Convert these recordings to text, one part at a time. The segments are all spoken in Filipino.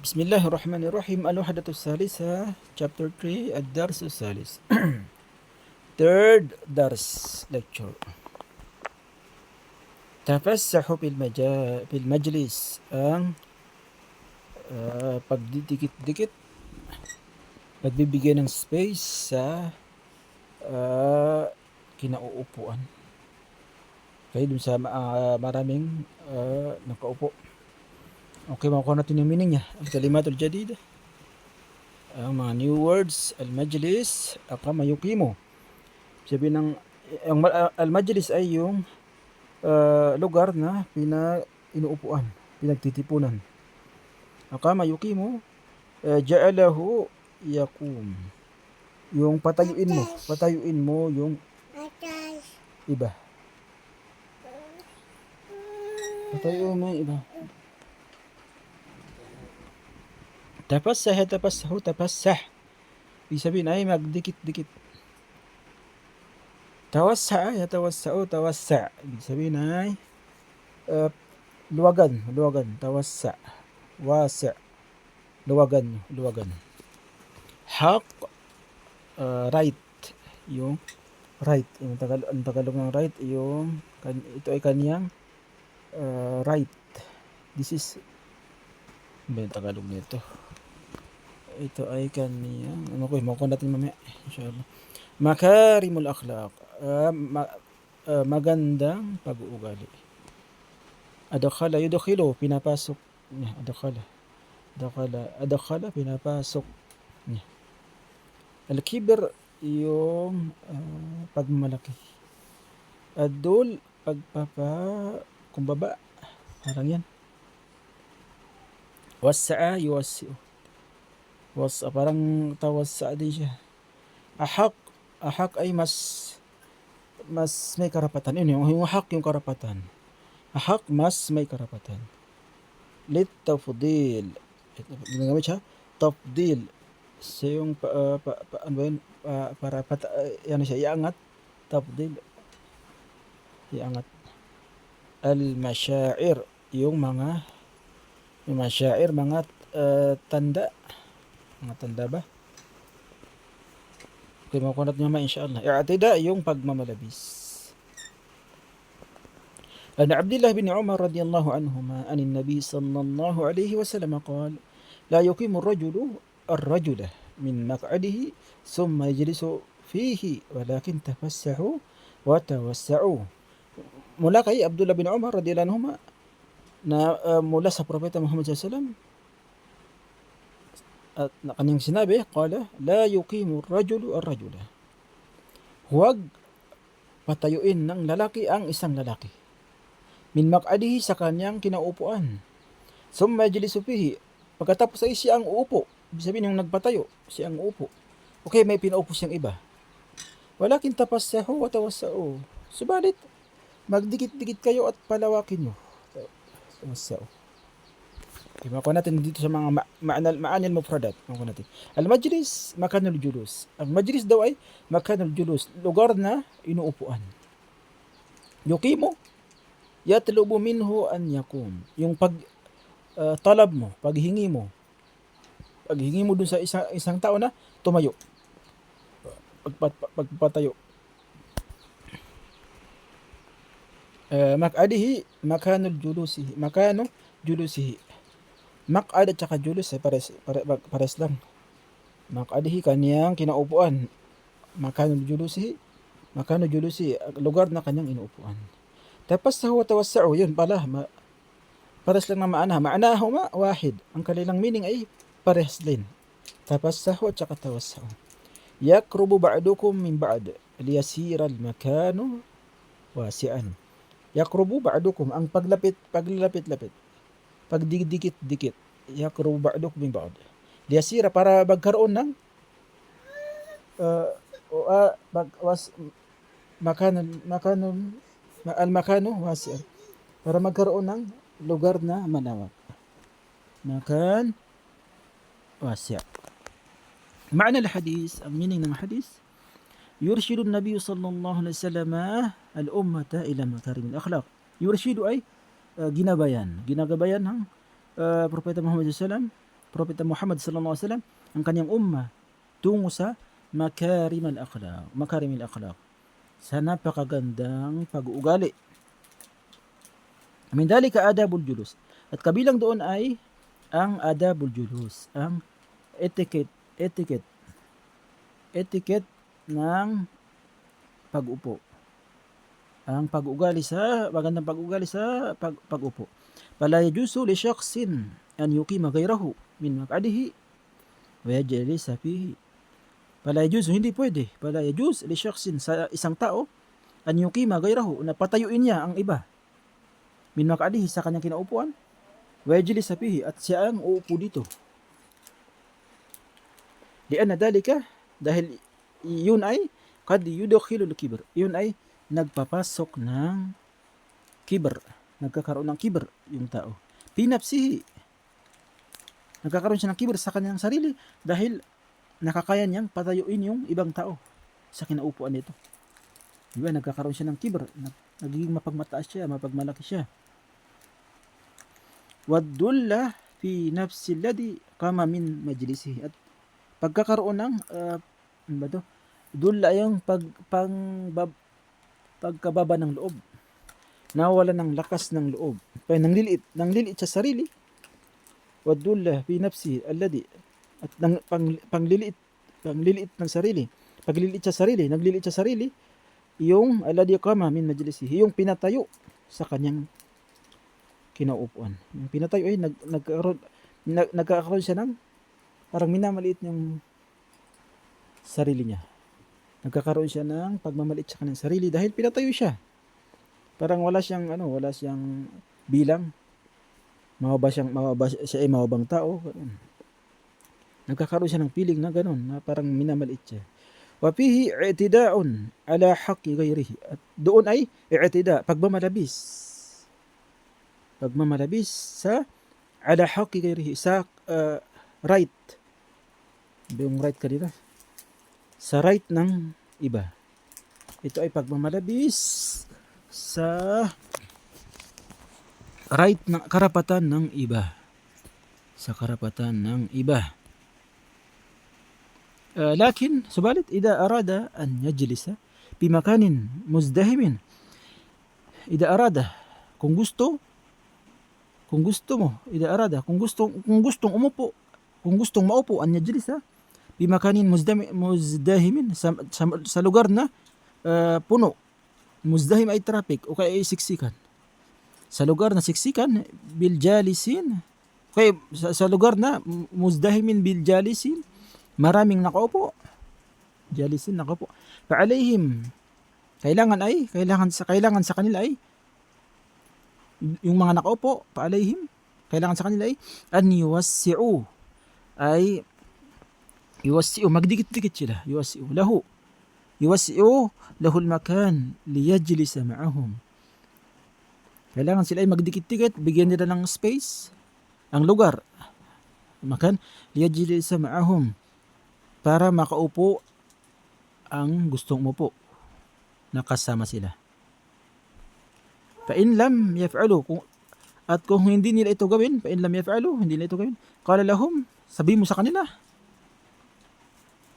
بسم الله الرحمن الرحيم. الوحدة الثالثة chapter 3 الدرس الثالث third درس lecture. تفسحوا في المجلس ang pagdidikit-dikit, pagbibigay ng space sa kinauupuan. Okay, dun sa maraming nakaupo. Okay, makuha natin yung meaning niya. Al-kalimatul jadida. Ang mga new words, al-majlis, aqama yuqimu. Sabi ng al-majlis ay yung lugar na inuupuan, pinagtitipunan. Aqama yuqimu, ja'alahu yaqum. Yung patayuin mo yung iba. Patayuin mo yung iba. Tapassah. Ibig sabihin ay magdikit-dikit. Tawassa'. Ibig sabihin ay luwagan. Tawassa'. Wasi'. Luwagan. Haq, right. Yung right. Yung Tagalog ng right, ito ay kaniyang right. This is, ano yung Tagalog nito? Ito ay kaniyang, makuha natin mamaya, inshallah. Makarimul akhlaq, magandang pag-uugali. Adakhala, yudakhilu, pinapasok niya. Adakhala, pinapasok niya. Al-kibr, yung pagmalaki. Adul, kumbaba, parang yan. Wasa'a, yuwasi'u. Parang tawassa din siya. Ahak ay mas may karapatan. Yung hak, yung karapatan. Ahak, mas may karapatan. Tafdil. Ginagamit siya. Tafdil. So yung yan siya, iangat. Tafdil. Iangat. Al-masyair. Yung masyair, mga tanda. Mga tanda ba? Okay, makuha natin naman insyaAllah. I'tida, yung pagmamalabis. An Abdullah bin Umar radiyallahu anhuma anin Nabi sallallahu alayhi wa sallam qala la yuqimu ar-rajula min maq'adihi thumma yajlisu fihi walakin tafassahu wa tawassa'u. Mula kay Abdullah bin Umar radiyallahu anhuma na mula sa Propeta Muhammad sallallahu alaihi wasallam at kanyang sinabi, qala la yuqimu ar-rajulu ar-rajula. Huwag patayuin ng lalaki ang isang lalaki. Min maq'adihi, sa kanyang kinaupuan. Summa yajlisu fihi, pagkatapos ay siya ang uupo. Ibig sabihin yung nagpatayo, siya ang uupo. Okay, may pinaupo siyang iba. Walakin tapassahu wa tawassa'u. Subalit, magdikit-dikit kayo at palawakin nyo. Tawassa'u. Okay, makuha natin dito sa mga ma'anil mufradat. Makuha natin. Al-majlis, makanul julus. Ang majlis daw ay makanul julus, lugar na inuupuan. Yuqimu, yatlubu minhu an yakum. Yung talab mo, paghingi mo dun sa isang tao na tumayo. Pagpatayo. Maq'adihi, makanu julusihi. Maq'ad at saka julus ay pares lang. Maq'adihi, kaniyang kinaupuan. Makanu julusihi, lugar na kanyang inuupuan. Tapos sa tawassa'u, yun pala, pares lang na maana. Maanahuma wahid. Ang kanilang meaning ay pares din. Tapassahu at saka tawassa'u. Yakrubu ba'dukum min ba'd liyasira al-makanu wasi'an. Yakrubu ba'dukum, ang paglalapit. Pagdikit-dikit. Yakrubu ba'dukum min ba'd. Liyasira, para magkaroon ng al-makanu wasi'an. Para magkaroon ng lugar na manawak. Makan wasi'. Ma'na al-hadith, ang meaning ng hadith, yurshidu an-nabiy sallallahu alaihi wasallam al-ummata ila makarim al-akhlaq. Yurshidu ay ginagabayan ng Propeta Muhammad sallallahu alaihi wasallam Propeta Muhammad sallallahu alaihi wasallam ang kanyang umma tungo sa makarim al-akhlaq, sa napakagandang pag-uugali. Min dalika adabul julus. At kabilang doon ay ang adabul julus, ang etiquette ng pag-upo. Ang pag-ugali sa magandang pag-ugali sa pag-upo. Fala yajuzu li shakhsin an yuqima ghayrahu min maq'adihi wa yajlisa fihi. Fala yajuzu, hindi pwede. Fala yajuz li shakhsin, sa isang tao, an yuqima ghayrahu, na patayuin niya ang iba, min maq'adihi, sa kanyang kinaupuan, wa yajlisa fihi, at siya ang uupo dito. Lianna dalika, dahil yun ay qad yudkhilul kibr, yun ay nagpapasok ng kibr, nagkakaroon ng kibr yung tao. Fi nafsihi, nagkakaroon siya ng kibr sa kanyang sarili dahil nakakaya niyang patayuin yung ibang tao sa kinaupuan nito. Diba, nagkakaroon siya ng kibr, nagiging mapagmataas siya, mapagmalaki siya. Waddulla fi nafsi alladhi qama min majlisihi, at pagkakaroon ng dulla yung pagkababa ng loob, nawala ng lakas ng loob, nangliliit sa sarili. Waddulla fi nafsi alladhi, at pangliliit ng sarili, pagliliit sa sarili, nagliliit sa sarili, yung alladhi qama min majlisihi, yung pinatayo sa kanyang kinaupuan. Yung pinatayo ay nagkakaroon siya ng parang minamaliit yung sarili niya. Nagkakaroon siya ng pagmamaliit sa kanyang sarili dahil pinatayo siya. Parang wala siyang bilang. Mababa siya ay mababang tao. Ganun. Nagkakaroon siya ng feeling na gano'n, na parang minamaliit siya. Wa fihi i'tida'un ala haqqi ghayrihi. At doon ay i'tida, pagmamalabis sa ala haqqi ghayrihi, sa right. Yung right kanina, sa right ng iba. Ito ay pagmamalabis sa right ng karapatan ng iba, sa karapatan ng iba. Lakin subalit ida arada an yajlisa bi makanin muzdahimin, ida arada, kung gustong maupo, an yajlisa bi makanin muzdahimin, sa lugar na puno. Muzdahim ay traffic o kaya ay siksikan. Sa lugar na siksikan, bil jalisin, kaya sa lugar na muzdahimin bil jalisin, maraming nakaupo. Jalisin, nakaupo. Fa'alayhim, kailangan sa kanila ay, yung mga nakaupo, fa'alayhim, kailangan sa kanila ay an yuwassi'u, magdikit-dikit sila, yuwassi'u lahul makan liyajlisa ma'ahum. Kailangan sila ay magdikit-dikit, bigyan nila ng space, ang lugar, makan liyajlisa ma'ahum, para makaupo ang gustong umupo, nakasama sila. Fa in lam yaf'alu, kung hindi nila ito gawin, qala lahum, sabi mo sa kanila,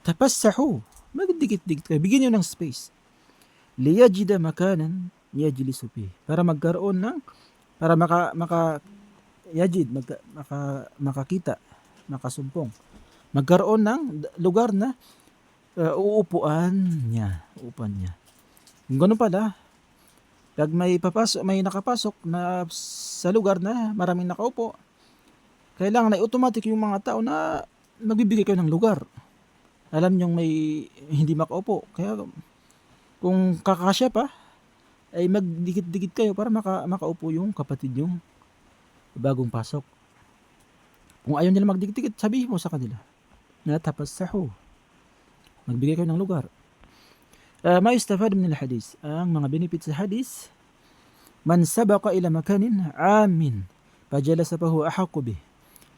tapassahu, magdikit-dikit kayo, bigyan nyo ng space, liyajida makanan yajlisu fihi, para magkaroon ng, para makakita, makasumpong, magkaroon ng lugar na uupuan niya. Ganun pala, pag may nakapasok na sa lugar na maraming nakaupo, kailangan na automatic yung mga tao na magbibigay kayo ng lugar. Alam niyong may hindi makaupo, kaya kung kakasya pa, ay magdikit-dikit kayo para makaupo yung kapatid yung bagong pasok. Kung ayaw nila magdikit-dikit, sabihin mo sa kanila na tapassahu, magbigay kayo ng lugar. Ma yustafad min al-hadith, ang mga benefits sa hadith, man sabaqa ila makanin amin fajalasa fahu ahaqu bih.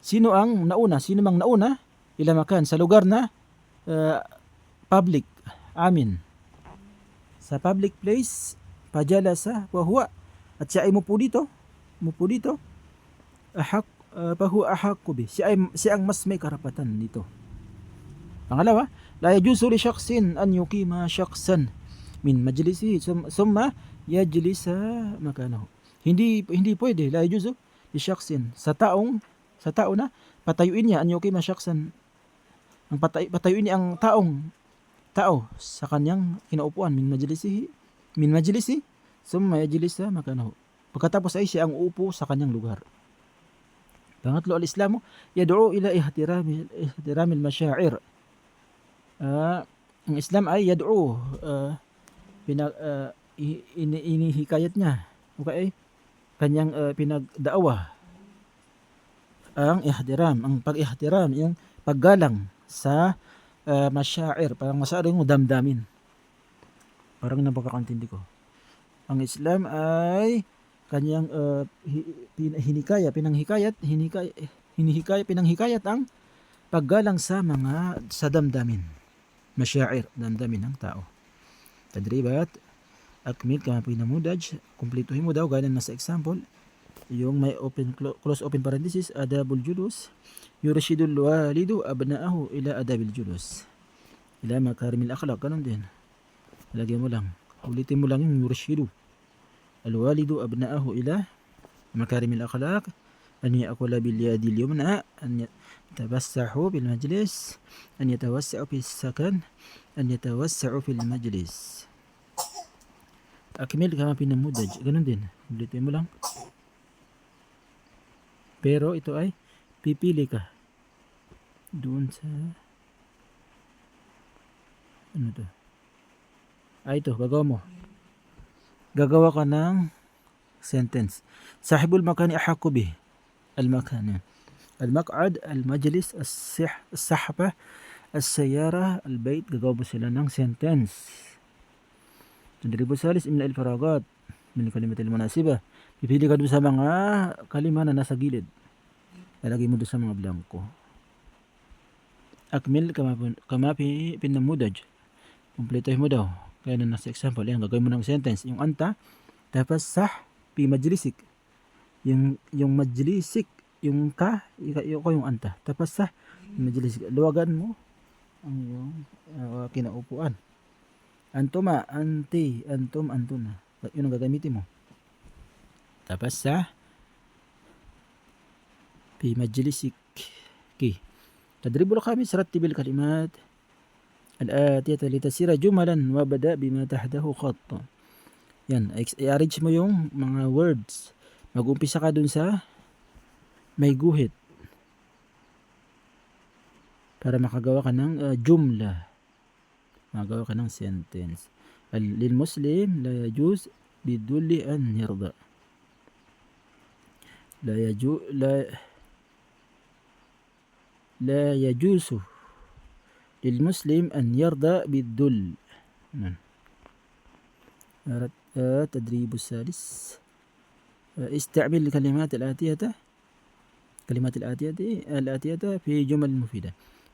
Sino mang nauna ila makan, sa lugar na public, amin, sa public place, fajalasa wa huwa, at siya ay mupo dito, fahuwa ahaqqu bih. Siya ang mas may karapatan dito. Pangalawa, la yajuzu li shakhsin an yuqima shakhsan min majlisihi summa yajlisa makanahu. Hindi pwede, la yajuzu li shakhsin sa tao na patayuin niya an yuqima shakhsan, ang patayuin niya ang tao sa kanyang kinaupuan min majlisi summa yajlisa makanahu. Pagkatapos ay siya ang uupo sa kanyang lugar. Pangatlo, al-Islamu yad'u ila ihtiramil masyair. Ang Islam ay yad'u, inihikayat niya, okay, kanyang pinagdaawa ang pag-ihtiram, yung paggalang sa masyair, parang masaring mo damdamin. Parang napakakantindi ko. Ang Islam ay kanyang pinanghikayat ang paggalang sa damdamin. Masyair, damdamin ng tao. Tadribat, akmil kama pinamudaj, kumpletuhin mo daw gaya na sa example, yung may close open parenthesis, adabul julus, yurshidul walidu abna'ahu ila adabil julus, ila makarimil akhlaq, ganun din. Lagyan mo lang, ulitin mo lang yung yurshidu. Al-walidu abna'ahu ila makarimil akhlaq, an ya'kula bil yadil yumna, an يتوسعوا في المجلس، أن يتوسعوا في السكن، أن يتوسعوا في المجلس. Akmil kama pinamudaj, ganun din. Ulitin mo lang. Pero ito ay pipili ka doon sa ano to? Ito, gagawa ka ng sentence. Sahibul makani ahaqqu bih. Al-makan, al-maq'ad, al-majlis, as-sahba, as-sayyara, al-bayt. Gagawa mo sila ng sentence. Tadribu salis, imla al-faragat min kalimat al-munasibah. Pipili ka doon sa mga kalima na nasa gilid. Lalagay mo doon sa mga blanco. Akmil kama pinamudaj. Kumpletuhin mo daw. Kaya na nasa example, yan, gagawin mo ng sentence. Yung anta, tapos sah, pi majlisik. Yung majlisik, yung yung anta. Tapos sah, majlisik. Luwagan mo ang yung kinaupuan. Antuma, anti, antum, antuna. Yun ang gagamitin mo. Tapos sah, pi majlisik. Okay. Tadribul khamis, rattibil kalimat al-atiyata litasira jumalan wa bada bima tahdahu khatt. Yan, i-arrange mo yung mga words. Mag-umpisa ka dun sa may guhit para makagawa ka ng jumla. Makagawa ka ng sentence. Lil muslim la yajuz bidulli an yarda. La yajuzu للمسلم أن يرضى بالذل. التدريب الثالث استعمل الكلمات الآتية في جمل مفيدة.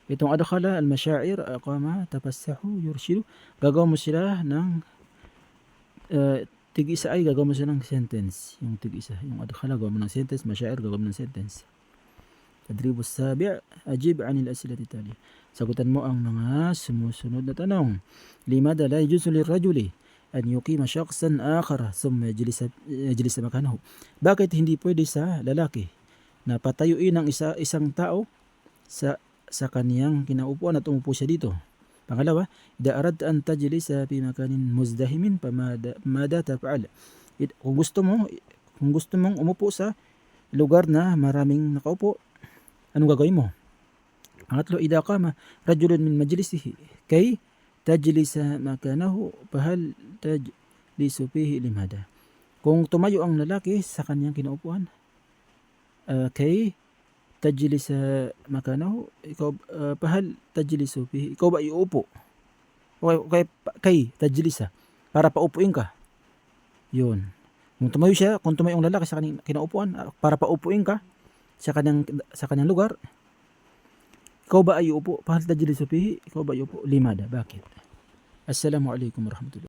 Itong adkhala al-masyair, aqama, tafassahu, yurshidu. Gagawa mo sila ng tig-isa ay gagawa mo sila ng sentence. Yung tig-isa, yung adkhala gagawa mo ng sentence, masyair gagawa mo ng sentence. Tadribu sabi', ajib 'anil as'ilati tali. Sagutan mo ang mga sumusunod na tanong. Limada la yajuzu lirrajuli an yuqima shakhsan akhara thumma yajlisa makanahu. Bakit hindi pwede sa lalaki na patayuin ang isang tao sa kaniyang kinaupuan at umupo siya dito? Pangalawa, idza aradta an tajlisa fi makanin muzdahimin mada taf'al. Kung gusto mong umupo sa lugar na maraming nakaupo, anong gagawin mo? Pangatlo, idza qama rajulun min majlisihi kay tajlisa makanahu fahal tajlisu fihi limada. Kung tumayo ang lalaki sa kanyang kinaupuan, kay tajlisa makanahu, ikaw fahal tajlisu fihi, ikaw ba iuupo? Okay, kay tajlisa, para paupuin ka. Yun. Kung tumayo ang lalaki sa kanyang kinaupuan para paupuin ka sa kanyang lugar, ikaw ba ay uupo? Fahal tajlisu fihi, ikaw ba ay uupo? Limada. Bakit? Assalamualaikum warahmatullahi